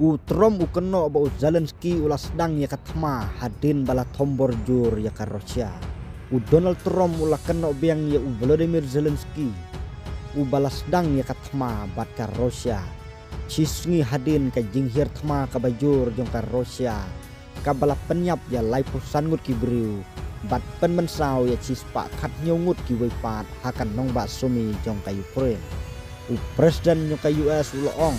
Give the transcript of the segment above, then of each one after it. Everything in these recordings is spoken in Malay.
Utrom ukeno ba Zelensky ulas sedang ya katma hadin bala tombor jur ya ka Rusia. Donald Trump ula keno biang ya Volodymyr Zelensky bala sedang ya katma bat ka Rusia. Cisngi hadin ka jinghir tma ka bajur jong ka Rusia. Ka bala penyap ya lai pusangut ki briu. Bat pen mensau ya cispa kat nyungut ki weipat hakan nong ba sumi jong ka Ukraine. Presiden jong ka US ulaong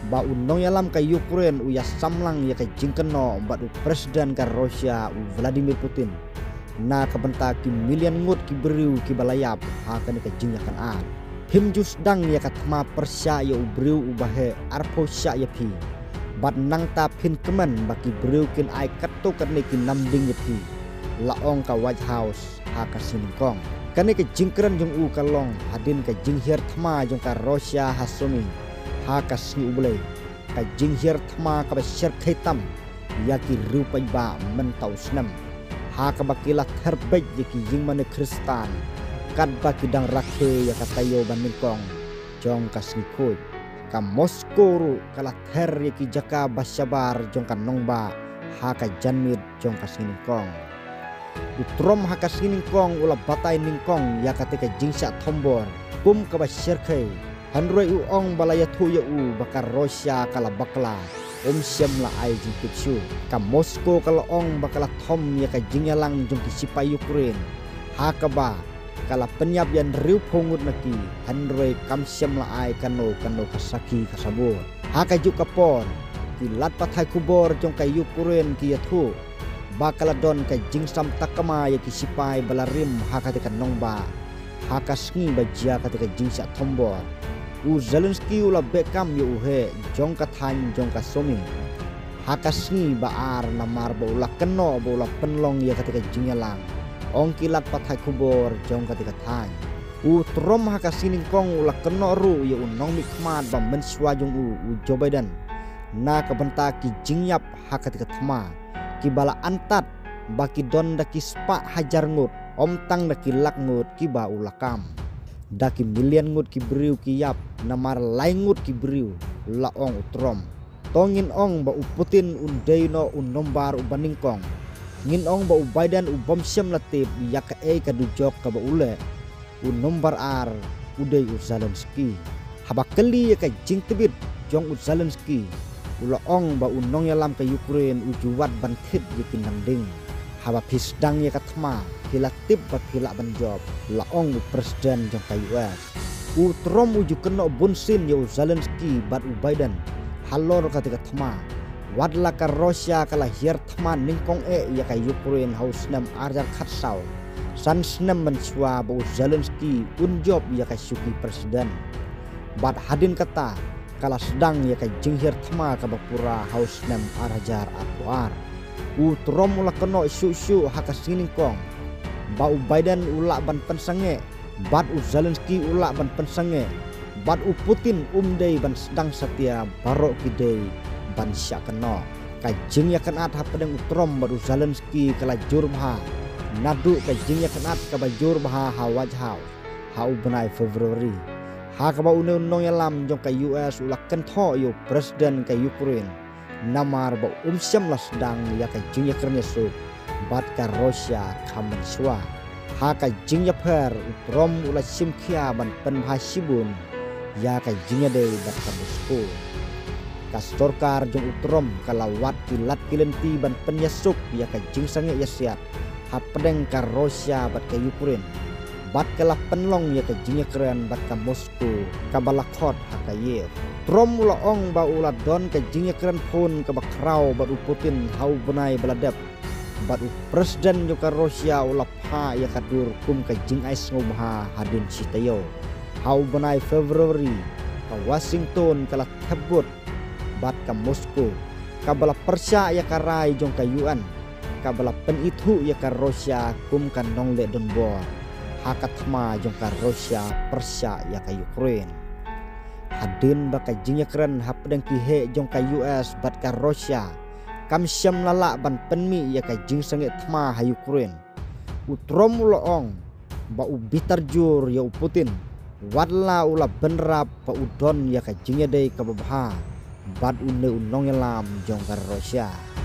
ba unong yalam ka Ukraine uya samlang ya ka jingkeno bat presiden ka Rusia Vladimir Putin. Na kabenta ki milian ngut ki briu ki balayap hakan ka jingyakan an. Him jus dang ya katma persya ya ubriu ubahe arpo sya ya pi. Bat nang ta pin kemen baki briu kin ai kato karne ki namding ya pi. Laong ka White House haka siningkong. Kane ka jingkran jong u kalong hadin ka jinghir tma jong ka Rusia hasumi. Haka sni ubulay. Ka jinghir tma ka basyar kaitam. Yaki rupay ba mentau senam. Haka bakila terbej yaki jingmane Kristan. Kad baki dang rakhe ya katayo baningkong jong kasnikoy ka Moskow kala ter yaki jaka basyabar jong ka nongba haka janmid jong kasningkong Utrom haka siningkong ula batay ningkong ya katika jingsa tombor kum ka basyarkay hanroy uong balaya tuya u bakar Rusia kala bakla syam la ay jingkitsu ka Moskow kala ong bakala tom ya ka jingyalang jong kisipa Ukraine haka ba kala penyap yan riu pongut naki hanroi kamsyam la ai kano kasaki kasabur haka juk kapor kilat pathai kubor jong ka Ukraine ki yathu bakala don ka jingsam takama ya kisipai balarim haka te kanongba haka sngi bajia ka te jingsa tombor Zelensky ula bekam yo uhe jong ka than jong ka somi haka sngi baar namar ba ula keno ba ula penlong ya ka te jingyalang ong kilat pathai kubor jong katika thai Utrom haka siningkong ula keno ru ya unong mikmat ba menswa jong u Joe Biden na kabenta ki jingyap haka tika thma ki bala antat baki don daki spa hajar ngut omtang daki lak ngut ki ba ulakam daki milian ngut ki briu ki yap namar lai ngut ki briu laong Utrom tongin ong ba Putin undeino unombar ubaningkong ngin ong ba Biden bom syam latip yak e kadujok ka ba ule nombar ar udai Zelensky habakeli ya ka jingtibit jong Zelensky ula ong ba unong yalam ka Ukraine ujuwat bantit yikin nangding haba pisdang ya ka tma hilatip ba hila banjob la ong presiden jong ka US Utrom uju keno bunsin ya Zelensky bat Biden halor katika tma wadla ka Rusia kala hier tman ningkong ya ka Ukraine haus nam arjar khatsau san snam menswa ba Zelensky unjob ya ka syuki presiden bat hadin kata kala sedang ya ka jinghir tma ka bapura haus nam arjar atuar Utrom ula keno isu haka siningkong ba Biden ula ban pensange bat Zelensky ula ban pensange bat Putin umdei ban sedang setia barok kidei ban sya keno kajing yakan at hapadeng Utrom baru Zelensky kala jurbha nadu kajing yakan at ka bajurba ha wajhau ha ubnai Februari ha ka ba unong yalam jong ka US ula kentho yo presiden ka Ukraine namar ba syam la sedang ya kajing yakan yesu bat ka Rusia kamen swa ha kajing yaper Utrom ula simkhia ban pen hasibun ya kajing de bat ka Moskow Kastorkar jong Utrom kalawat kilat kilenti ban penyesuk ya ka jingsange ya siap hapedeng ka Rusia bat ka Ukraine bat kala penlong ya ka jingnya keren bat ka Moskow ka balakot hakayev Trom ula ong ba ula don ka jingnya keren pun ka bakrau bat Putin hau benai baladep bat presiden jo ka Rusia ula pha ya ka dur kum ka jing ais ngobha hadin sitayo hau benai Februari ka Washington kala tebut bat ka Moskow kabala persya ya karai jong ka UN kabala pen itu ya ka Rusia kum kan nong le donbor hakat ma jong ka Rusia persya ya ka Ukraine hadin ba ka jingya keren hapdeng ki he jong ka US bat ka Rusia kam syam lala ban penmi ya ka jing sange tma ha Ukraine Utrom uloong ba ubitar jur ya Putin wadla ula benrap pa udon ya ka jingya dei ka babha bad unne unong lam jong kar Rusia.